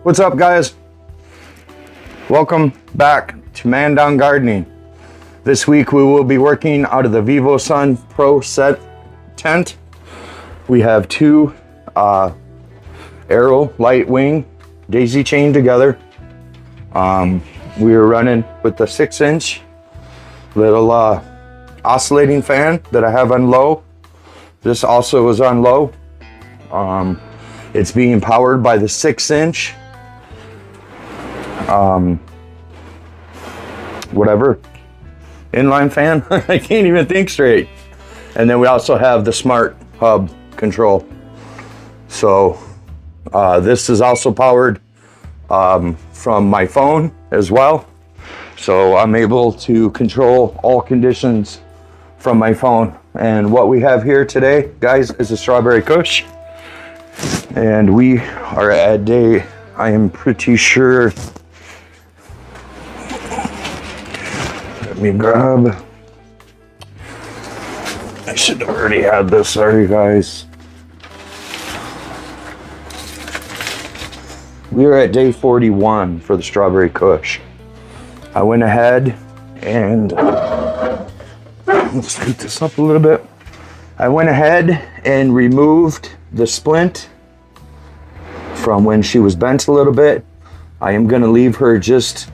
What's up, guys? Welcome back to Mandown Gardening. This week we will be working out of the VivoSun Pro Set tent. We have two Arrow light wing daisy chained together. We are running with the 6-inch little oscillating fan that I have on low. This also is on low. It's being powered by the 6-inch whatever inline fan. I can't even think straight. And then we also have the smart hub control. So this is also powered from my phone as well. So I'm able to control all conditions from my phone. And what we have here today, guys, is a strawberry Kush. And we are at day, I am pretty sure, let me grab, I should have already had this, sorry guys. We are at day 41 for the strawberry Kush. I went ahead and, let's scoot this up a little bit. I went ahead and removed the splint from when she was bent a little bit. I am gonna leave her just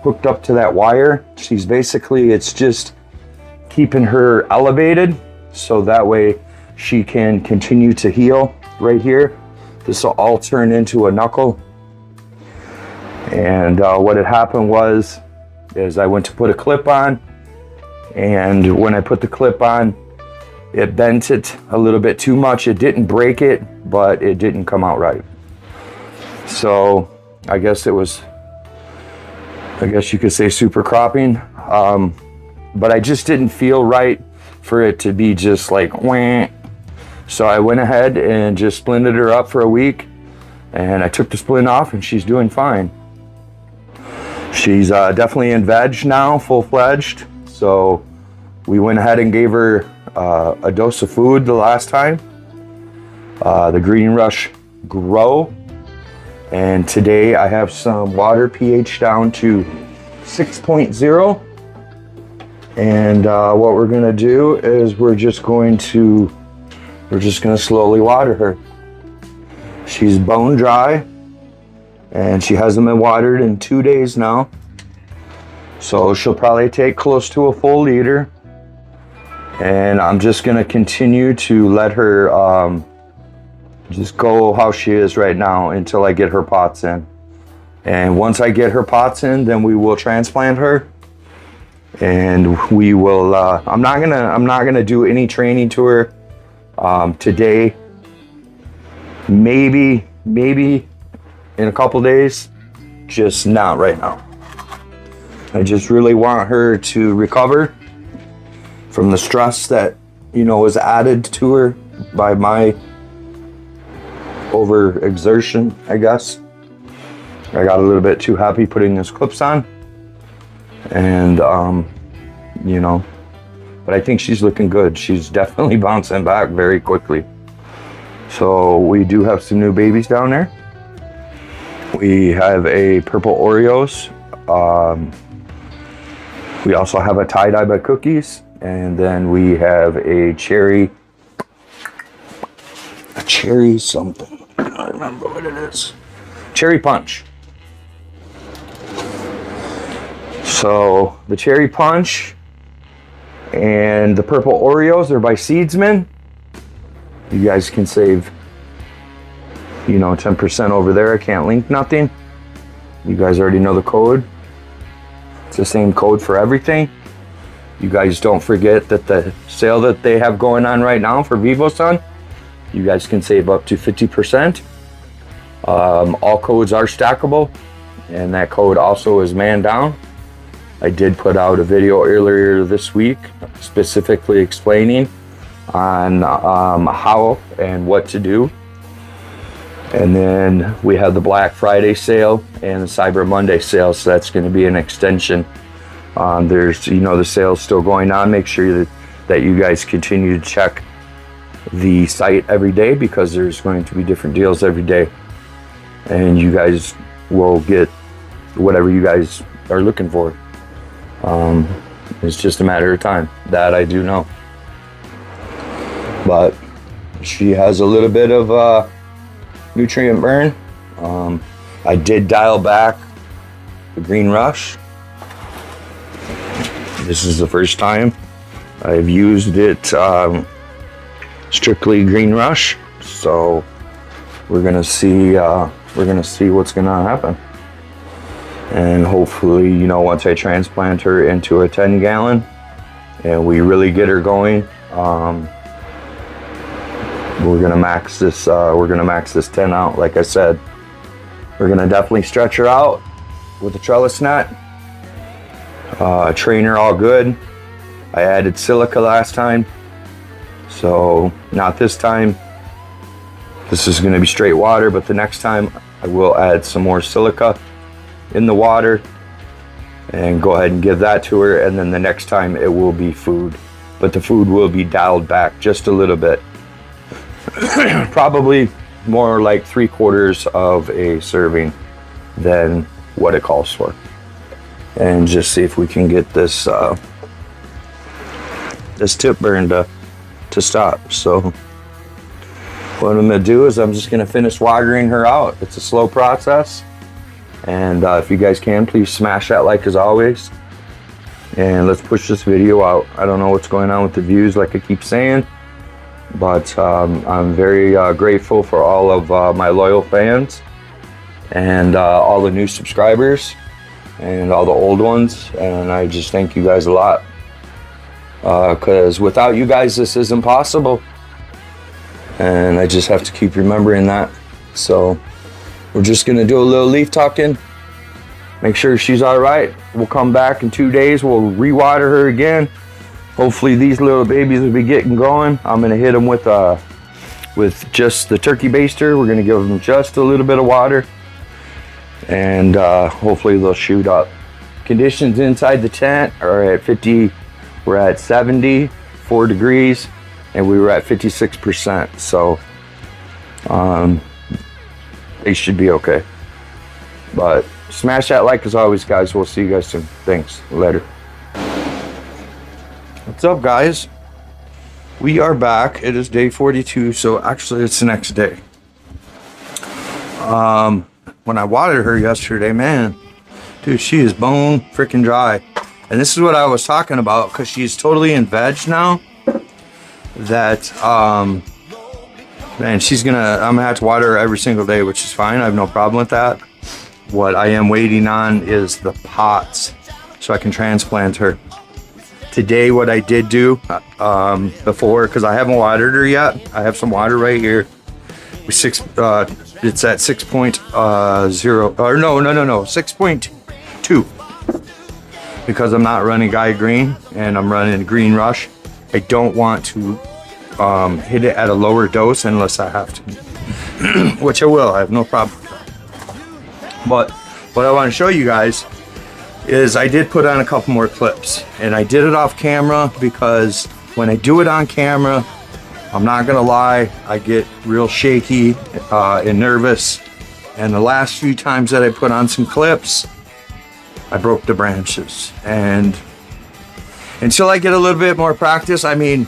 hooked up to that wire. She's basically, it's just keeping her elevated so that way she can continue to heal right here. This will all turn into a knuckle. And what had happened was, is I went to put a clip on, and when I put the clip on, it bent it a little bit too much. It didn't break it, but it didn't come out right. So I guess it was, I guess you could say super cropping. But I just didn't feel right for it to be just like wah. So I went ahead and just splinted her up for a week, and I took the splint off and she's doing fine. She's definitely in veg now, full-fledged. So we went ahead and gave her a dose of food the last time, the Green Rush Grow. And today I have some water pH down to 6.0. And what we're gonna do is we're just gonna slowly water her. She's bone dry, and she hasn't been watered in 2 days now. So she'll probably take close to a full liter. And I'm just gonna continue to let her just go how she is right now until I get her pots in. And once I get her pots in, then we will transplant her. And we will, I'm not gonna do any training to her today. Maybe in a couple days, just not right now. I just really want her to recover from the stress that, you know, was added to her by my overexertion, I guess. I got a little bit too happy putting these clips on, and you know, but I think she's looking good. She's definitely bouncing back very quickly. So we do have some new babies down there. We have a purple Oreos. We also have a tie-dye by Cookies, and then we have a cherry something. I don't remember what it is. Cherry Punch. So the Cherry Punch and the purple Oreos are by Seedsman. You guys can save, you know, 10% over there. I can't link nothing. You guys already know the code. It's the same code for everything. You guys don't forget that the sale that they have going on right now for VivoSun, you guys can save up to 50%. All codes are stackable, and that code also is Mandown. I did put out a video earlier this week specifically explaining on how and what to do. And then we have the Black Friday sale and the Cyber Monday sale, so that's going to be an extension. There's, you know, the sale's still going on. Make sure that you guys continue to check the site every day, because there's going to be different deals every day. and you guys will get whatever you guys are looking for. It's just a matter of time. That I do know. But she has a little bit of nutrient burn. I did dial back the Green Rush. This is the first time I've used it strictly Green Rush, so we're gonna see what's gonna happen. And hopefully, you know, once I transplant her into a 10 gallon and we really get her going, we're gonna max this 10 out. Like I said, we're gonna definitely stretch her out with the trellis net. Train her all good. I added silica last time, so not this time. This is gonna be straight water, but the next time I will add some more silica in the water and go ahead and give that to her, and then the next time it will be food, but the food will be dialed back just a little bit. Probably more like 3/4 of a serving than what it calls for, and just see if we can get this this tip burn to stop. So what I'm gonna do is I'm just gonna finish watering her out. It's a slow process, and if you guys can, please smash that like as always, and let's push this video out. I don't know what's going on with the views, like I keep saying, but I'm very grateful for all of my loyal fans and all the new subscribers and all the old ones, and I just thank you guys a lot, because without you guys this isn't possible, and I just have to keep remembering that. So we're just gonna do a little leaf tucking, make sure she's all right. We'll come back in 2 days, we'll re-water her again. Hopefully these little babies will be getting going. I'm gonna hit them with just the turkey baster. We're gonna give them just a little bit of water, and hopefully they'll shoot up. Conditions inside the tent are at 50, we're at 74 degrees, and we were at 56%. So they should be okay. But smash that like as always, guys. We'll see you guys soon. Thanks. Later. What's up, guys? We are back. It is day 42, so actually it's the next day. When I watered her yesterday, man, dude, she is bone freaking dry. And this is what I was talking about, because she's totally in veg now. That man, I'm gonna have to water her every single day, which is fine. I have no problem with that. What I am waiting on is the pots so I can transplant her. Today, what I did do before, because I haven't watered her yet, I have some water right here. It's at 6.0, or no, 6.2. Because I'm not running Guy Green and I'm running Green Rush, I don't want to hit it at a lower dose unless I have to, which I will. I have no problem. But what I want to show you guys is I did put on a couple more clips, and I did it off camera because when I do it on camera, I'm not gonna lie, I get real shaky and nervous. And the last few times that I put on some clips, I broke the branches. And until I get a little bit more practice, I mean,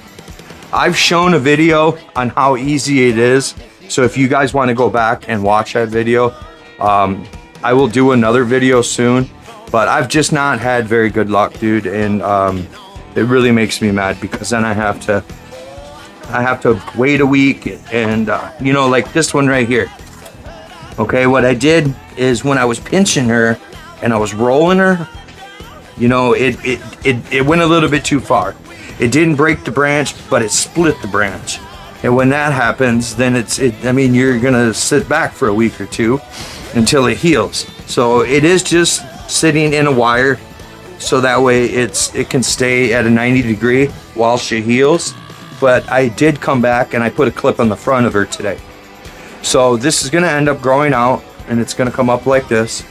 I've shown a video on how easy it is. So if you guys want to go back and watch that video, I will do another video soon. But I've just not had very good luck, dude, and it really makes me mad, because then I have to wait a week, and you know, like this one right here. Okay, what I did is when I was pinching her and I was rolling her, you know, it went a little bit too far. It didn't break the branch, but it split the branch. And when that happens, then I mean, you're gonna sit back for a week or two until it heals. So it is just sitting in a wire, so that way it can stay at a 90 degree while she heals. But I did come back and I put a clip on the front of her today. So this is gonna end up growing out, and it's gonna come up like this.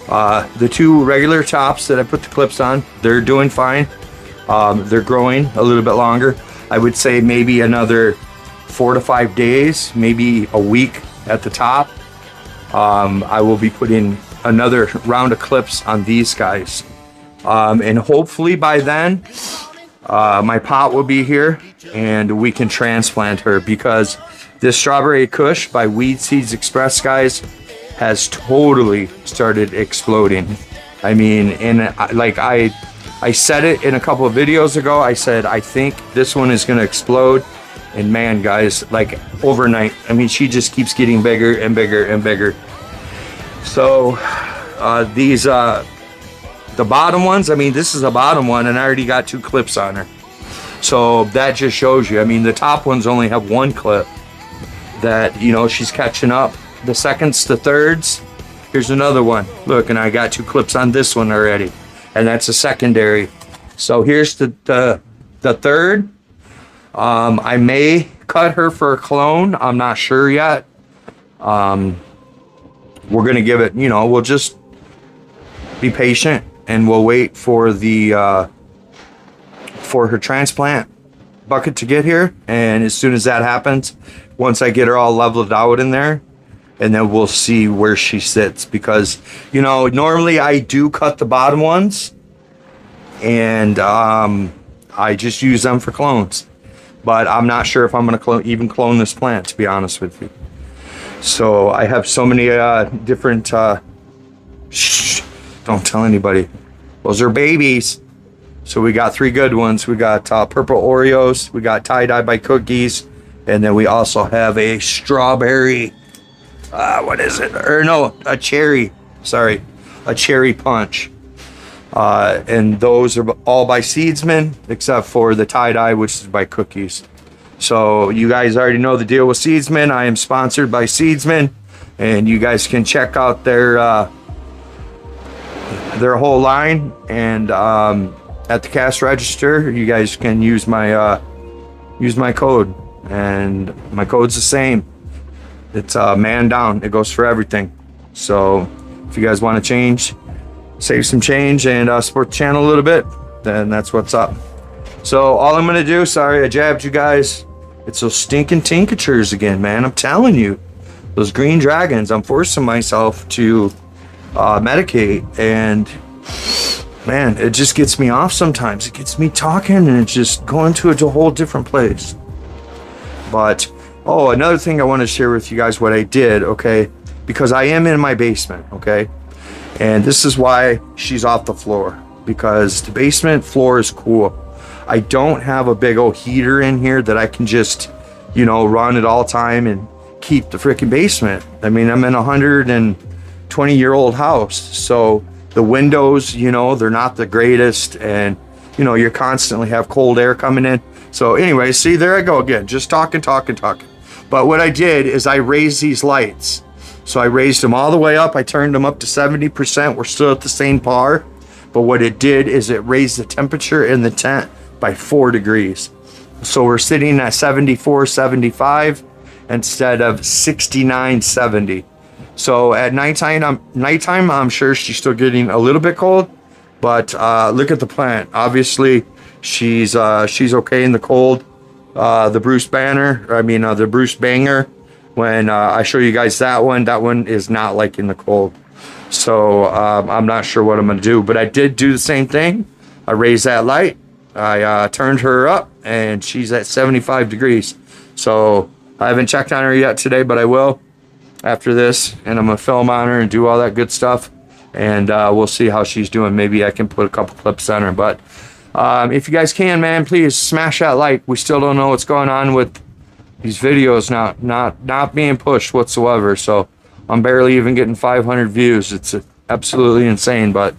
The two regular tops that I put the clips on, they're doing fine. They're growing a little bit longer. I would say maybe another 4 to 5 days, maybe a week at the top. I will be putting another round of clips on these guys. And hopefully by then, my pot will be here and we can transplant her, because this Strawberry Kush by Weed Seeds Express, guys, has totally started exploding. I mean, and like I said it in a couple of videos ago, I said, I think this one is going to explode. And man, guys, like overnight, I mean, she just keeps getting bigger and bigger and bigger. So these, the bottom ones, I mean, this is a bottom one and I already got 2 clips on her. So that just shows you, I mean, the top ones only have 1 clip that, you know, she's catching up. The seconds to thirds, here's another one. Look, and I got 2 clips on this one already. And that's a secondary. So here's the third. I may cut her for a clone. I'm not sure yet. We're going to give it, you know, we'll just be patient and we'll wait for the, for her transplant bucket to get here. And as soon as that happens, once I get her all leveled out in there, and then we'll see where she sits, because, you know, normally I do cut the bottom ones and, I just use them for clones. But I'm not sure if I'm going to even clone this plant, to be honest with you. So I have so many different... shh, don't tell anybody. Those are babies. So we got 3 good ones. We got purple Oreos. We got tie-dye by Cookies. And then we also have a strawberry... what is it? Or no, a cherry. Sorry. A cherry punch. And those are all by Seedsman, except for the tie-dye, which is by Cookies. So you guys already know the deal with Seedsman. I am sponsored by Seedsman, and you guys can check out their whole line. And at the cash register, you guys can use my code, and my code's the same. It's Mandown. It goes for everything. So if you guys want to change, save some change, and support the channel a little bit, then that's what's up. So all I'm gonna do, sorry I jabbed you guys, it's those stinking tinctures again, man. I'm telling you, those green dragons, I'm forcing myself to medicate, and man, it just gets me off sometimes. It gets me talking and it's just going to a whole different place. But another thing I want to share with you guys what I did, okay, because I am in my basement, okay. And this is why she's off the floor, because the basement floor is cool. I don't have a big old heater in here that I can just, you know, run at all time and keep the freaking basement. I mean, I'm in a 120-year-old house. So the windows, you know, they're not the greatest. And, you know, you constantly have cold air coming in. So anyway, see, there I go again, just talking. But what I did is I raised these lights. So I raised them all the way up. I turned them up to 70%. We're still at the same par. But what it did is it raised the temperature in the tent by 4 degrees. So we're sitting at 74, 75 instead of 69, 70. So at nighttime, I'm sure she's still getting a little bit cold. But look at the plant. Obviously, she's okay in the cold. The Bruce Banger. When I show you guys that one is not like in the cold. So I'm not sure what I'm going to do. But I did do the same thing. I raised that light. I turned her up, and she's at 75 degrees. So I haven't checked on her yet today, but I will after this. And I'm going to film on her and do all that good stuff. And we'll see how she's doing. Maybe I can put a couple clips on her. But if you guys can, man, please smash that like. We still don't know what's going on with these videos not being pushed whatsoever. So I'm barely even getting 500 views. It's absolutely insane. But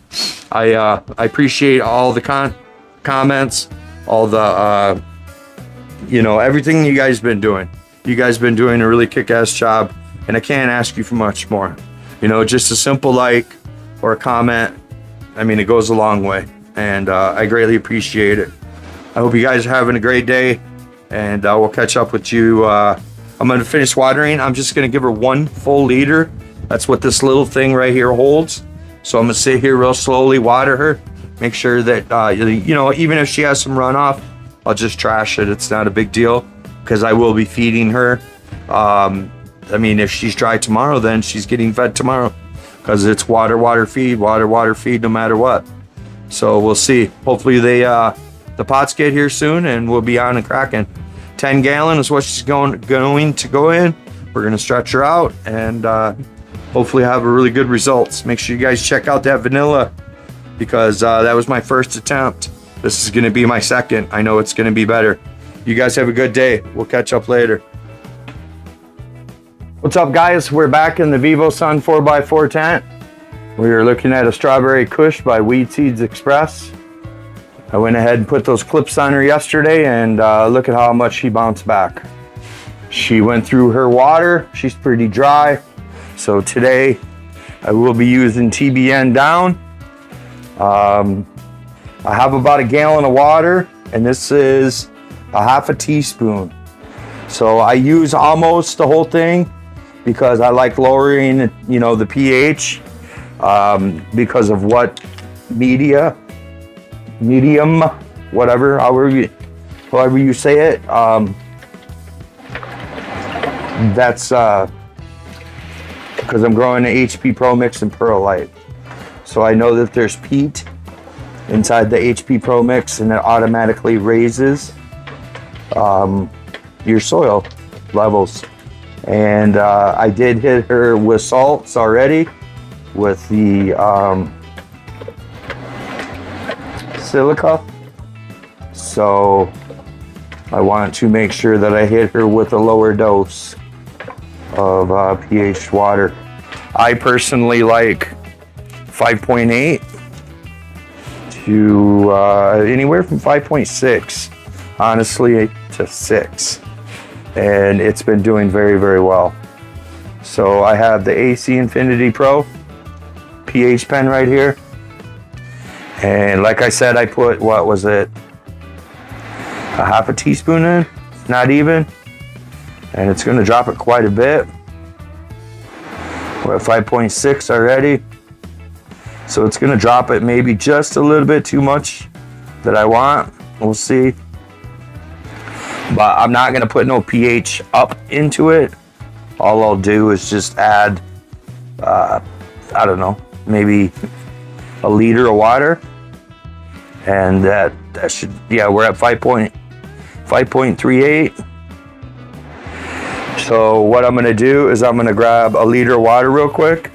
I appreciate all the comments, all the you know, everything you guys been doing. You guys been doing a really kick-ass job, and I can't ask you for much more. You know, just a simple like or a comment, I mean, it goes a long way, and I greatly appreciate it. I hope you guys are having a great day, and we'll catch up with you. I'm going to finish watering. I'm just going to give her 1 full liter. That's what this little thing right here holds. So I'm going to sit here real slowly, water her, make sure that, you know, even if she has some runoff, I'll just trash it. It's not a big deal, because I will be feeding her. I mean, if she's dry tomorrow, then she's getting fed tomorrow, because it's water feed no matter what. So we'll see. Hopefully the pots get here soon and we'll be on and cracking. 10 gallon is what she's going to go in. We're going to stretch her out and hopefully have a really good results. Make sure you guys check out that vanilla, because that was my first attempt. This is going to be my second. I know it's going to be better. You guys have a good day. We'll catch up later. What's up, guys? We're back in the Vivo Sun 4x4 tent. We are looking at a strawberry Kush by Weed Seeds Express. I went ahead and put those clips on her yesterday, and look at how much she bounced back. She went through her water. She's pretty dry. So today I will be using TBN down. I have about a gallon of water, and this is a half a teaspoon. So I use almost the whole thing because I like lowering, you know, the pH. Because of what medium, whatever, however you say it. That's because I'm growing an HP Pro Mix and Perlite. So I know that there's peat inside the HP Pro Mix, and it automatically raises your soil levels. And I did hit her with salts already, with the silica. So I want to make sure that I hit her with a lower dose of pH water. I personally like 5.8 to anywhere from 5.6, honestly, to 6. And it's been doing very, very well. So I have the AC Infinity Pro pH pen right here, and like I said, I put, what was it, a half a teaspoon in, not even, and it's going to drop it quite a bit. We're at 5.6 already, so it's going to drop it maybe just a little bit too much that I want. We'll see, but I'm not going to put no pH up into it. All I'll do is just add I don't know, maybe a liter of water, and that should, yeah, we're at 5.38. So what I'm gonna do is I'm gonna grab a liter of water real quick,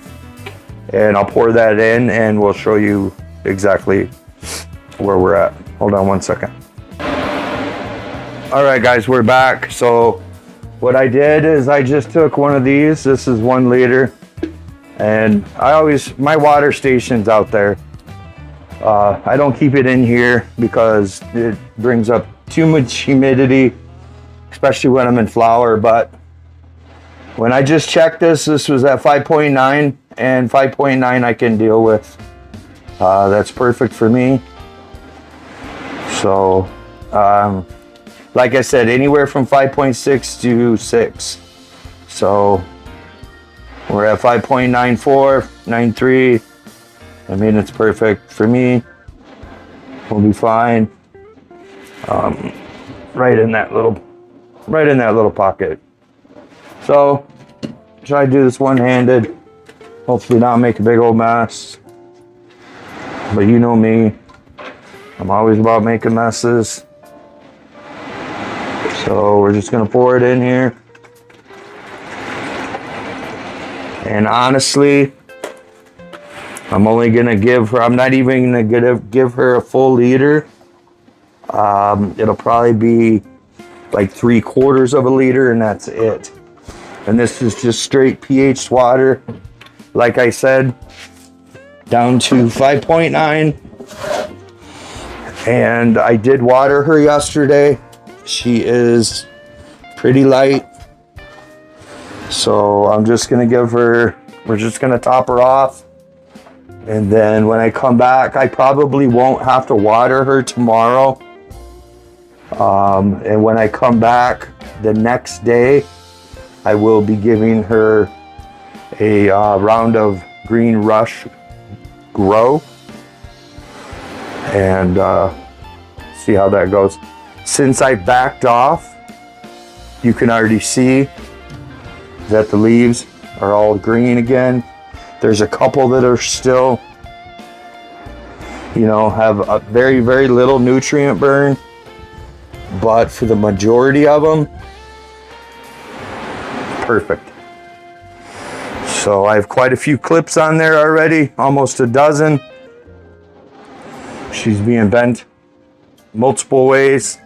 and I'll pour that in, and we'll show you exactly where we're at. Hold on one second. All right, guys, we're back. So what I did is I just took one of these. This is 1 liter. And my water station's out there. I don't keep it in here because it brings up too much humidity, especially when I'm in flower. But when I just checked this was at 5.9, and 5.9 I can deal with. That's perfect for me. So, like I said, anywhere from 5.6 to 6. So we're at 5.94, 93. I mean, it's perfect for me. We'll be fine. Right in that little pocket. So try to do this one-handed. Hopefully not make a big old mess. But you know me, I'm always about making messes. So we're just gonna pour it in here. And honestly, I'm only gonna give her, I'm not even gonna give her a full liter. It'll probably be like 3/4 of a liter, and that's it. And this is just straight pH water. Like I said, down to 5.9. And I did water her yesterday. She is pretty light. So I'm just gonna we're just gonna top her off. And then when I come back, I probably won't have to water her tomorrow. And when I come back the next day, I will be giving her a round of Green Rush Grow. And see how that goes. Since I backed off, you can already see that the leaves are all green again. There's a couple that are still, you know, have a very, very little nutrient burn, but for the majority of them, perfect. So I have quite a few clips on there already, almost a dozen. She's being bent multiple ways.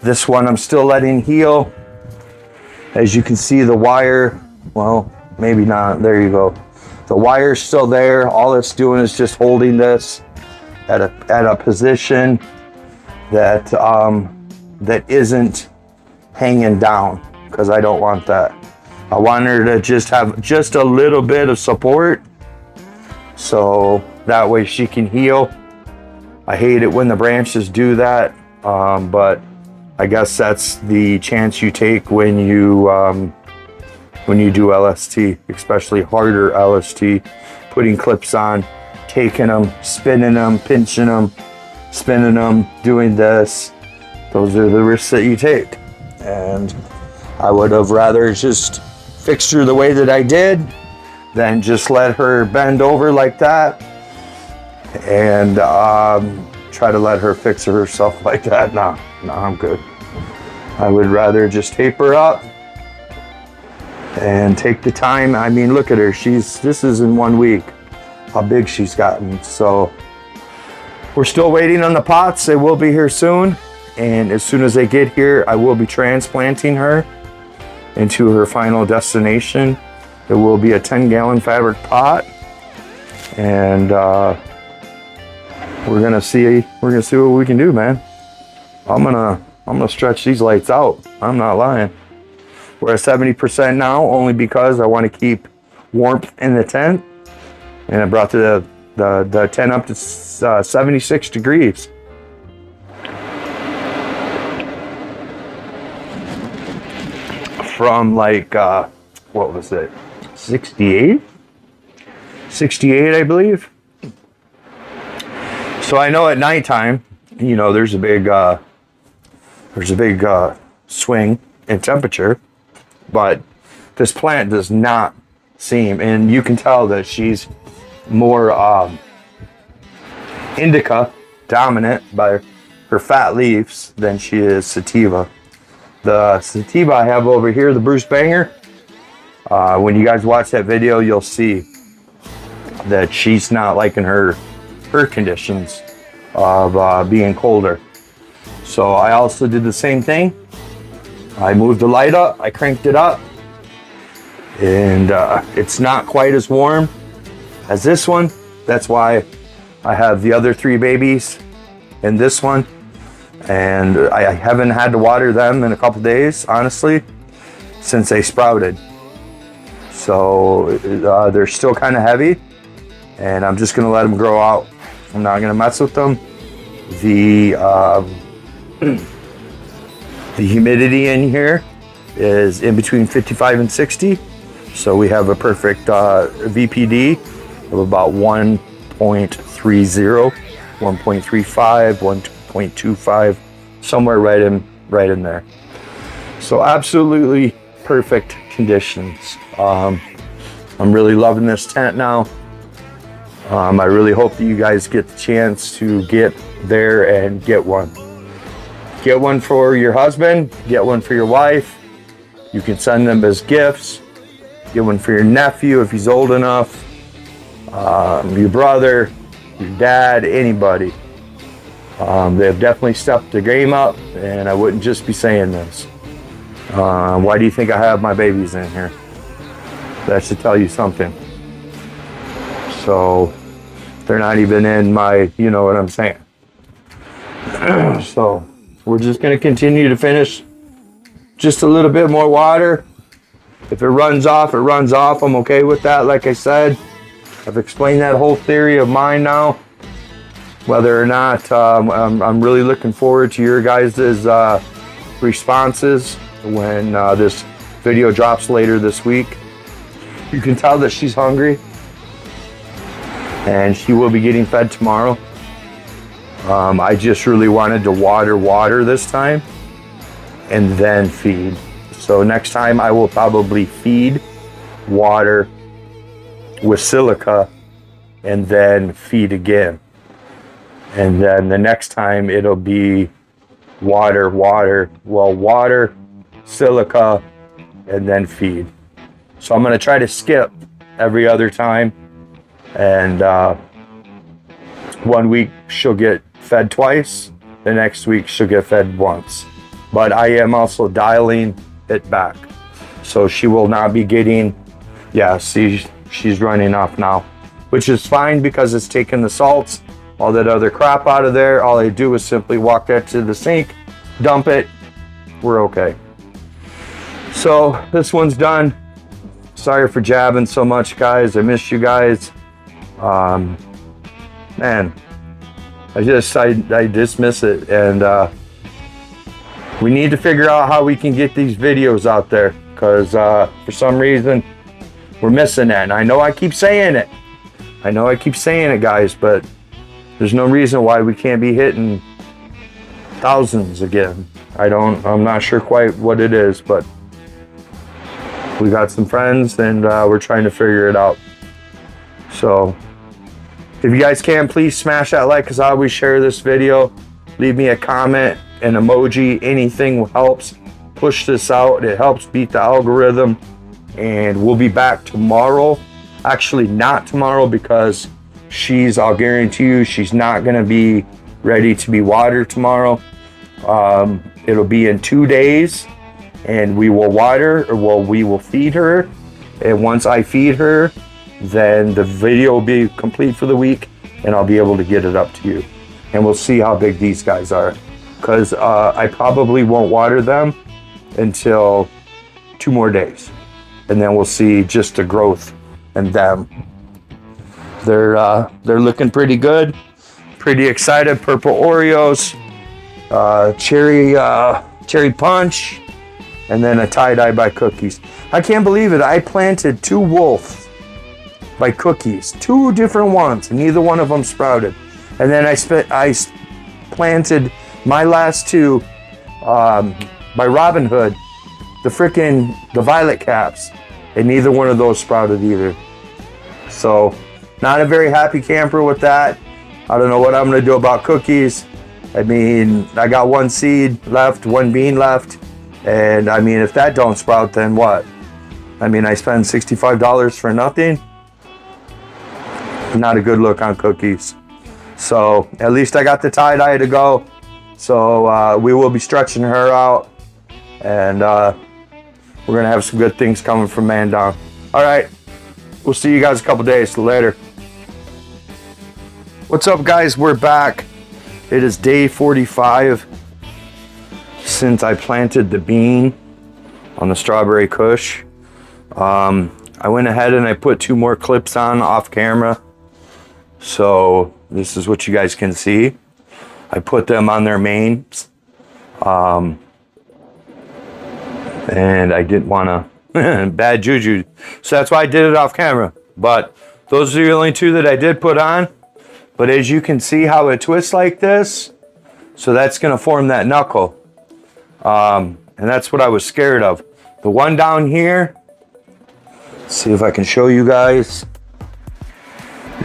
This one I'm still letting heal. As you can see, the wire, well, maybe not, there you go. The wire's still there. All it's doing is just holding this at a position that that isn't hanging down, because I don't want that. I want her to just have just a little bit of support, so that way she can heal. I hate it when the branches do that, but I guess that's the chance you take when you do LST, especially harder LST, putting clips on, taking them, spinning them, pinching them, spinning them, doing this. Those are the risks that you take. And I would have rather just fixed her the way that I did than just let her bend over like that and try to let her fix herself like that. No, I'm good. I would rather just taper up and take the time. I mean, look at her. This is in 1 week, how big she's gotten. So we're still waiting on the pots. They will be here soon. And as soon as they get here, I will be transplanting her into her final destination. It will be a 10-gallon fabric pot. And we're gonna see what we can do, man. I'm gonna stretch these lights out. I'm not lying. We're at 70% now, only because I want to keep warmth in the tent, and I brought the tent up to 76 degrees. From like what was it, 68, I believe. So I know at nighttime, you know, there's a big swing in temperature, but this plant does not seem, and you can tell that she's more indica dominant by her fat leaves than she is sativa. The sativa I have over here, the Bruce Banger, when you guys watch that video, you'll see that she's not liking her conditions of being colder. So I also did the same thing. I moved the light up, I cranked it up, and it's not quite as warm as this one. That's why I have the other 3 babies in this one, and I haven't had to water them in a couple days, honestly, since they sprouted. So they're still kind of heavy, and I'm just gonna let them grow out. I'm not gonna mess with them. The humidity in here is in between 55 and 60. So we have a perfect VPD of about 1.30, 1.35, 1.25, somewhere right in there. So absolutely perfect conditions. I'm really loving this tent now. I really hope that you guys get the chance to get there and get one. Get one for your husband, get one for your wife. You can send them as gifts. Get one for your nephew if he's old enough, your brother, your dad, anybody. They've definitely stepped the game up, and I wouldn't just be saying this. Why do you think I have my babies in here? That should tell you something. So they're not even in my, you know what I'm saying. So we're just gonna continue to finish just a little bit more water. If it runs off, it runs off. I'm okay with that. Like I said, I've explained that whole theory of mine now. Whether or not, I'm really looking forward to your guys' responses when this video drops later this week. You can tell that she's hungry, and she will be getting fed tomorrow. I just really wanted to water this time and then feed. So next time I will probably feed, water with silica, and then feed again. And then the next time it'll be water, silica, and then feed. So I'm gonna try to skip every other time. And 1 week she'll get fed twice. The next week she'll get fed once. But I am also dialing it back. So she will not be getting, yeah, see, she's running off now, which is fine because it's taking the salts, all that other crap out of there. All I do is simply walk that to the sink, dump it, we're okay. So this one's done. Sorry for jabbing so much, guys. I missed you guys. Man, I just miss it. And we need to figure out how we can get these videos out there, because for some reason we're missing that. And I know I keep saying it. Guys, but there's no reason why we can't be hitting thousands again. I'm not sure quite what it is, but we got some friends and we're trying to figure it out. So if you guys can, please smash that like, because I always share this video. Leave me a comment, an emoji, anything helps push this out. It helps beat the algorithm. And we'll be back tomorrow. Actually, not tomorrow, because I'll guarantee you, she's not gonna be ready to be watered tomorrow. It'll be in 2 days, and we will water, we will feed her. And once I feed her, then the video will be complete for the week, and I'll be able to get it up to you. And we'll see how big these guys are, because I probably won't water them until 2 more days, and then we'll see just the growth in them. They're looking pretty good, pretty excited. Purple Oreos, cherry punch, and then a tie-dye by Cookies. I can't believe it. I planted 2 wolves by Cookies, 2 different ones, and neither one of them sprouted. And then I planted my last 2 by Robin Hood, the violet caps, and neither one of those sprouted either. So not a very happy camper with that. I don't know what I'm gonna do about Cookies. I mean, I got 1 seed left, 1 bean left. And I mean, if that don't sprout, then what? I mean, I spend $65 for nothing. Not a good look on Cookies. So at least I got the tie-dye to go. So we will be stretching her out, and we're gonna have some good things coming from Mandown. All right, we'll see you guys a couple days. Later. What's up, guys? We're back. It is day 45 since I planted the bean on the strawberry Kush. I went ahead and I put 2 more clips on off camera. So this is what you guys can see. I put them on their mains. And I didn't want to bad juju. So that's why I did it off camera. But those are the only 2 that I did put on. But as you can see how it twists like this, so that's going to form that knuckle. And that's what I was scared of. The one down here, let's see if I can show you guys.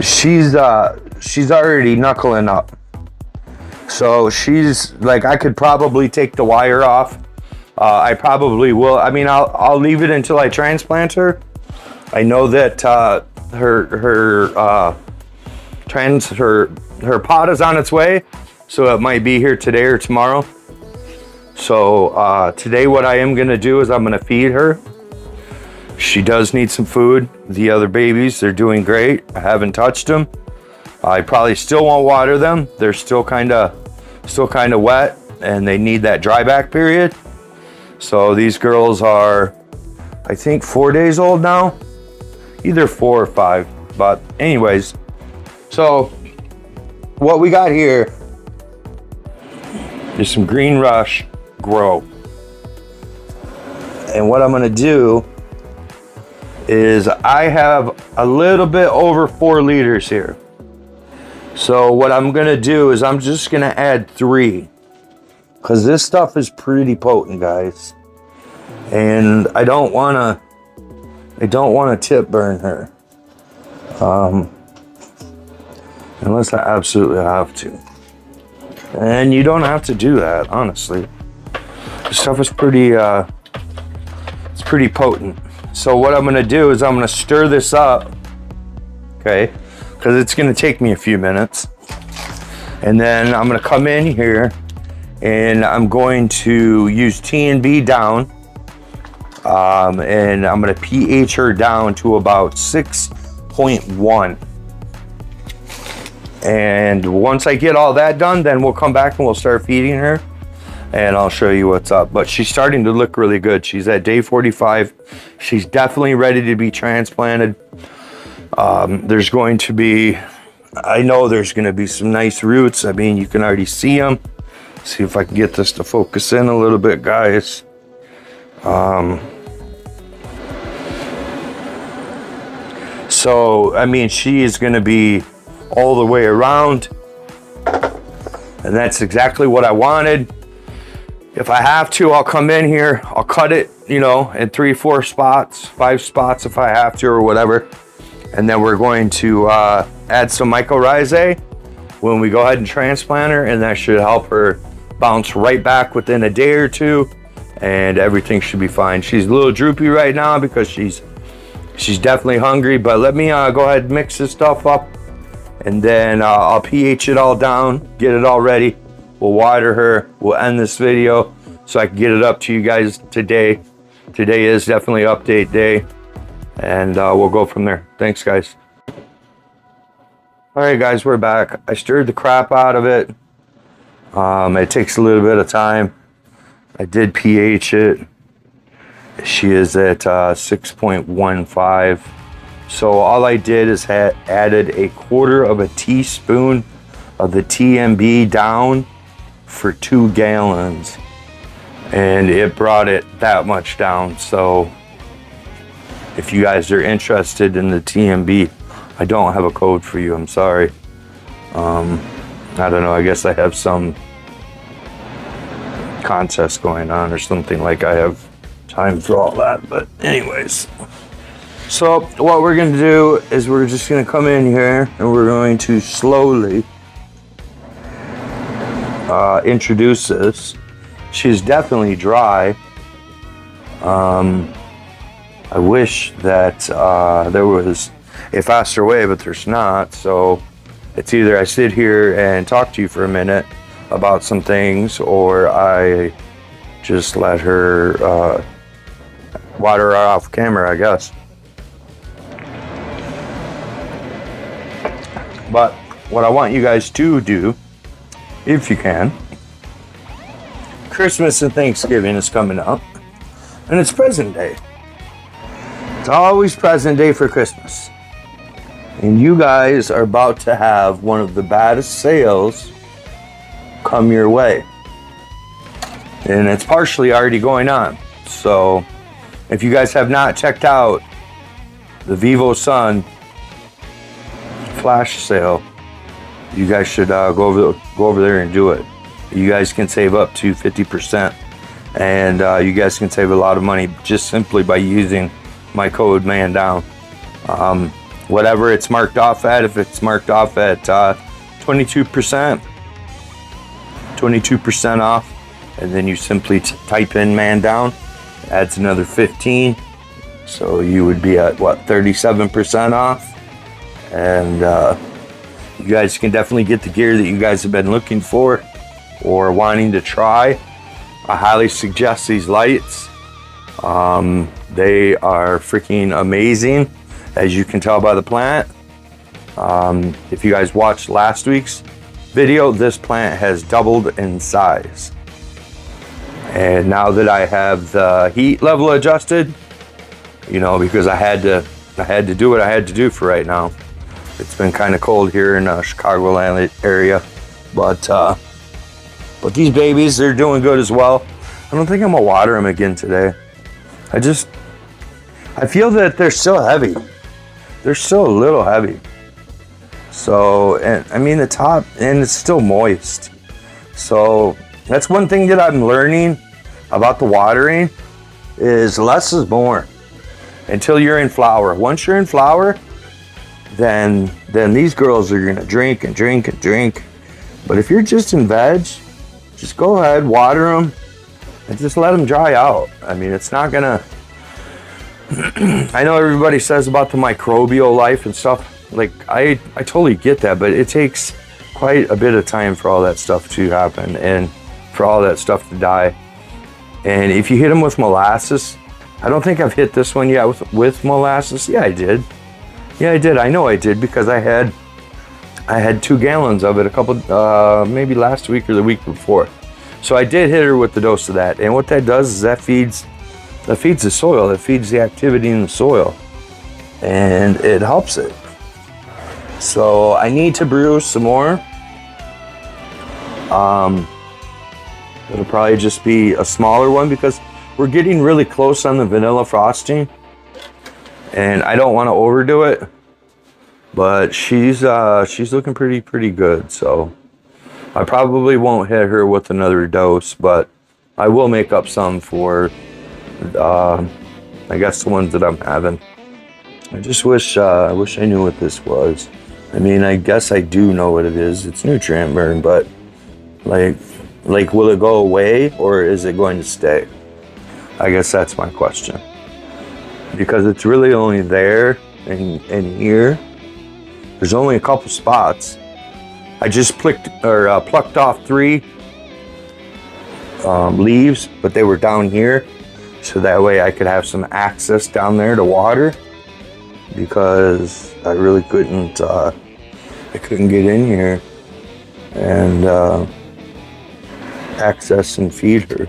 She's already knuckling up. So she's like, I could probably take the wire off. I probably will. I mean, I'll leave it until I transplant her. I know that her pot is on its way, so it might be here today or tomorrow. So today what I am gonna do is I'm gonna feed her. She does need some food. The other babies, they're doing great. I haven't touched them. I probably still won't water them. They're still kind of wet, and they need that dry back period. So these girls are, I think, 4 days old now, either 4 or 5. But anyways, so what we got here is some Green Rush Grow. And what I'm gonna do is I have a little bit over 4 liters here. So what I'm gonna do is I'm just gonna add 3, because this stuff is pretty potent, guys. and I don't want to tip burn her, unless I absolutely have to. And you don't have to do that, honestly. The stuff is pretty it's pretty potent. So what I'm gonna do is I'm gonna stir this up, okay, because it's gonna take me a few minutes. And then I'm gonna come in here and I'm going to use T&B down, and I'm gonna pH her down to about 6.1. And once I get all that done, then we'll come back and we'll start feeding her, and I'll show you what's up. But she's starting to look really good. She's at day 45. She's definitely ready to be transplanted. There's going to be, I know there's going to be some nice roots. I mean, you can already see them. See if I can get this to focus in a little bit, guys. So, I mean, she is going to be all the way around, and that's exactly what I wanted. If I have to, I'll come in here, I'll cut it, you know, in 3, 4 spots, 5 spots if I have to, or whatever. And then we're going to add some mycorrhizae when we go ahead and transplant her, and that should help her bounce right back within a day or two, and everything should be fine. She's a little droopy right now because she's definitely hungry, but let me go ahead and mix this stuff up, and then I'll pH it all down, get it all ready. We'll water her. We'll end this video so I can get it up to you guys today. Today is definitely update day, and we'll go from there. Thanks, guys. All right, guys, we're back. I stirred the crap out of it. It takes a little bit of time. I did pH it. She is at 6.15. So all I did is added 1/4 teaspoon of the T&B down for 2 gallons, and it brought it that much down. So if you guys are interested in the T&B, I don't have a code for you, I'm sorry. I don't know, I guess I have some contest going on or something, like I have time for all that. But anyways, so what we're going to do is we're just going to come in here and we're going to slowly introduce this. She's definitely dry. I wish that there was a faster way, but there's not. So it's either I sit here and talk to you for a minute about some things, or I just let her water her off camera, I guess. But what I want you guys to do, if you can, Christmas and Thanksgiving is coming up, and it's present day. It's always present day for Christmas. And you guys are about to have one of the baddest sales come your way. And it's partially already going on. So if you guys have not checked out the Vivo Sun flash sale, you guys should go over there and do it. You guys can save up to 50%, and you guys can save a lot of money just simply by using my code Mandown. Whatever it's marked off at, if it's marked off at 22% off, and then you simply type in Mandown, adds another 15, so you would be at what, 37% off. And you guys can definitely get the gear that you guys have been looking for or wanting to try. I highly suggest these lights. They are freaking amazing, as you can tell by the plant. If you guys watched last week's video, this plant has doubled in size. And now that I have the heat level adjusted, you know, because I had to do what I had to do for right now. It's been kind of cold here in Chicagoland area, but these babies, they're doing good as well. I don't think I'm gonna water them again today. I feel that they're still heavy. They're still a little heavy. So, and I mean the top, and it's still moist. So that's one thing that I'm learning about the watering, is less is more until you're in flower. Once you're in flower, then these girls are gonna drink and drink and drink. But if you're just in veg, just go ahead, water them, and just let them dry out. I mean, it's not gonna. I know everybody says about the microbial life and stuff. Like, I totally get that, but it takes quite a bit of time for all that stuff to happen and for all that stuff to die. And if you hit them with molasses, I don't think I've hit this one yet with molasses. Yeah, I did. Yeah, I did. I know I did, because I had 2 gallons of it a couple, maybe last week or the week before. So I did hit her with the dose of that. And what that does is that feeds the soil. It feeds the activity in the soil, and it helps it. So I need to brew some more. It'll probably just be a smaller one, because we're getting really close on the vanilla frosting, and I don't want to overdo it. But she's looking pretty good. So I probably won't hit her with another dose, but I will make up some for I guess the ones that I'm having. I just wish I knew what this was. I mean, I guess I do know what it is. It's nutrient burn, but like will it go away, or is it going to stay? I guess that's my question. Because it's really only there and here. There's only a couple spots. I just plucked off 3 leaves, but they were down here, so that way I could have some access down there to water, because I really couldn't get in here and access and feed her.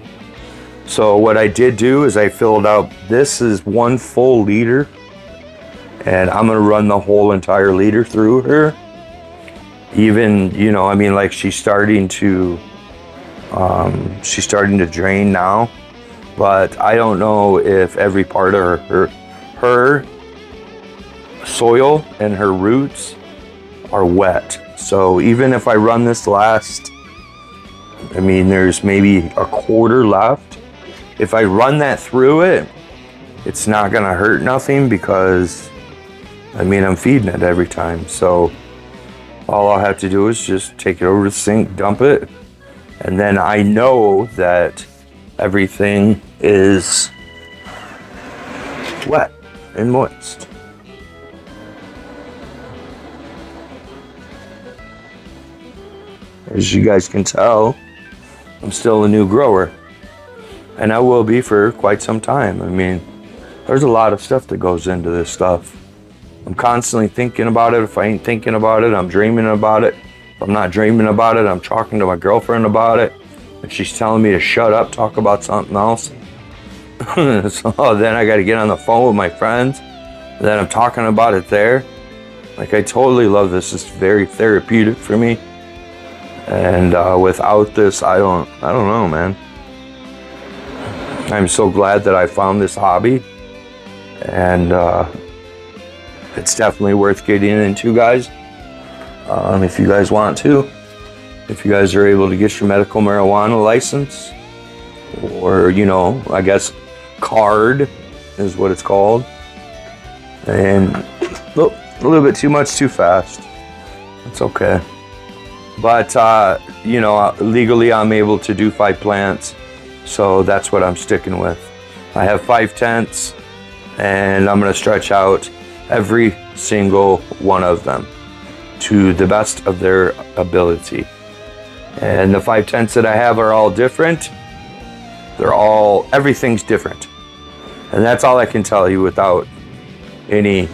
So what I did do is I filled out, this is 1 full liter, and I'm gonna run the whole entire liter through her. Even, you know, I mean, like, she's starting to drain now, but I don't know if every part of her soil and her roots are wet. So even if I run this last, I mean, there's maybe a quarter left. If I run that through it, it's not gonna hurt nothing, because I mean, I'm feeding it every time. So all I'll have to do is just take it over to the sink, dump it, and then I know that everything is wet and moist. As you guys can tell, I'm still a new grower, and I will be for quite some time. I mean, there's a lot of stuff that goes into this stuff. I'm constantly thinking about it. If I ain't thinking about it, I'm dreaming about it. If I'm not dreaming about it, I'm talking to my girlfriend about it, and she's telling me to shut up, talk about something else. So then I got to get on the phone with my friends, and then I'm talking about it there. Like, I totally love this. It's very therapeutic for me. And without this, I don't know, man. I'm so glad that I found this hobby, and it's definitely worth getting into, guys. If you guys want to, if you guys are able to get your medical marijuana license, or, you know, I guess card is what it's called. And oh, a little bit too much too fast. It's okay. But you know, legally I'm able to do 5 plants, so that's what I'm sticking with. I have 5 tents, and I'm going to stretch out every single one of them to the best of their ability. And the 5 tents that I have are all different. Everything's different. And that's all I can tell you without getting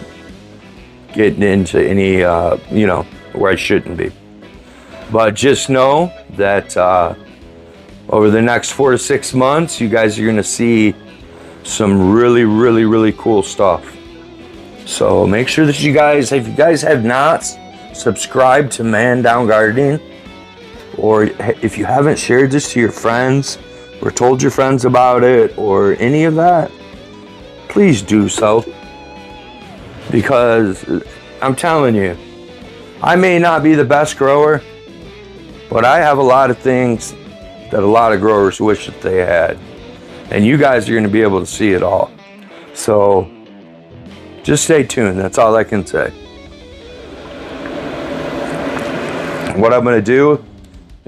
into any, you know, where I shouldn't be. But just know that over the next 4 to 6 months, you guys are going to see some really cool stuff. So make sure that you guys, if you guys have not subscribed to Mandown Gardening, or if you haven't shared this to your friends or told your friends about it or any of that, please do so. Because I'm telling you, I may not be the best grower, but I have a lot of things that a lot of growers wish that they had. and you guys are going to be able to see it all. So just stay tuned. That's all I can say. What I'm going to do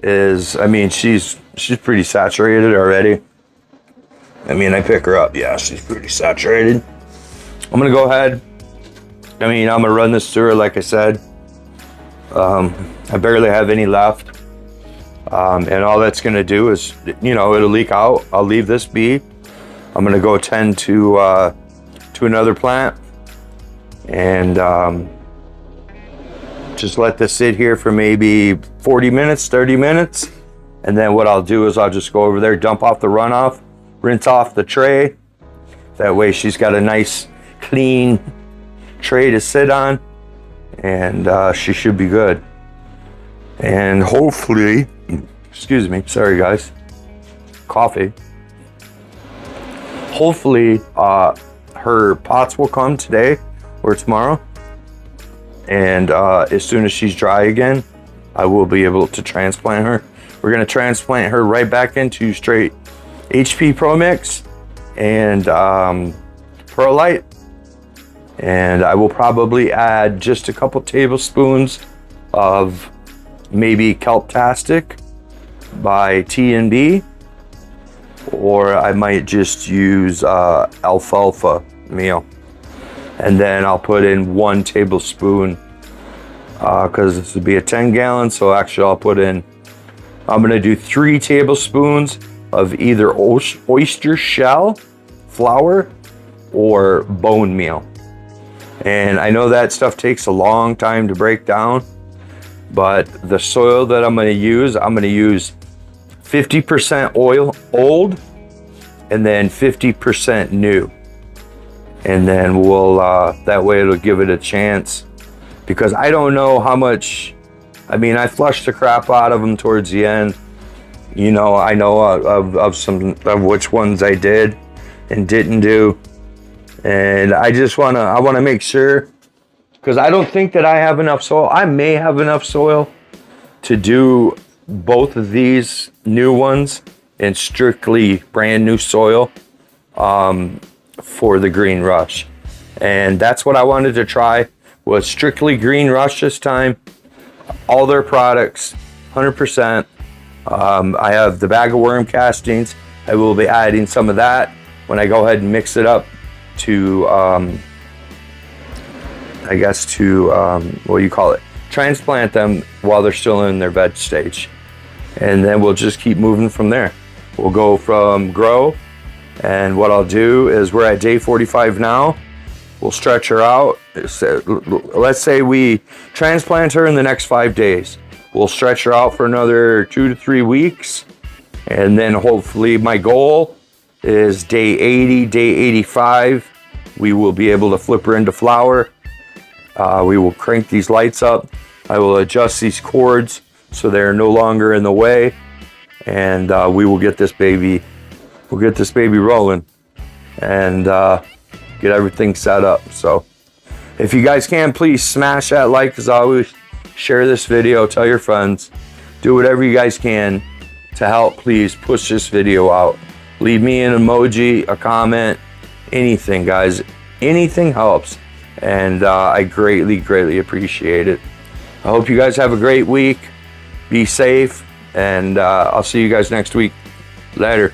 is, I mean, she's pretty saturated already. I mean, I pick her up. Yeah, she's pretty saturated. I'm going to go ahead. I mean, I'm going to run this through her, like I said. I barely have any left. And all that's going to do is, you know, it'll leak out. I'll leave this be. I'm going to go tend to another plant. And just let this sit here for maybe 40 minutes, 30 minutes. And then what I'll do is I'll just go over there, dump off the runoff, rinse off the tray. That way she's got a nice, clean tray to sit on. And she should be good. And hopefully, excuse me, sorry guys, coffee. Hopefully her pots will come today or tomorrow. And as soon as she's dry again, I will be able to transplant her. We're going to transplant her right back into straight HP Pro Mix and Perlite. And I will probably add just a couple tablespoons of maybe Kelptastic by T&B, or I might just use alfalfa meal. And then I'll put in 1 tablespoon, because this would be a 10 gallon. So actually I'll put in, I'm gonna do 3 tablespoons of either oyster shell flour or bone meal. And I know that stuff takes a long time to break down, but the soil that I'm gonna use 50% old and then 50% new. And then we'll, that way it'll give it a chance, because I don't know how much, I mean, I flushed the crap out of them towards the end. You know, I know of some of which ones I did and didn't do. And I just I wanna make sure, because I don't think that I have enough soil. I may have enough soil to do both of these new ones in strictly brand new soil. For the Green Rush. And that's what I wanted to try, was strictly Green Rush this time. All their products, 100%. I have the bag of worm castings. I will be adding some of that when I go ahead and mix it up to, I guess to, what do you call it? Transplant them while they're still in their veg stage. And then we'll just keep moving from there. We'll go from grow. And what I'll do is, we're at day 45 now. We'll stretch her out. Let's say we transplant her in the next 5 days. We'll stretch her out for another 2 to 3 weeks. And then hopefully my goal is day 80, day 85. We will be able to flip her into flower. We will crank these lights up. I will adjust these cords so they're no longer in the way. And we will get this baby rolling and get everything set up. So if you guys can, please smash that like as always. Share this video, tell your friends, do whatever you guys can to help please push this video out. Leave me an emoji, a comment, anything guys, anything helps. And I greatly appreciate it. I hope you guys have a great week. Be safe, and I'll see you guys next week. Later.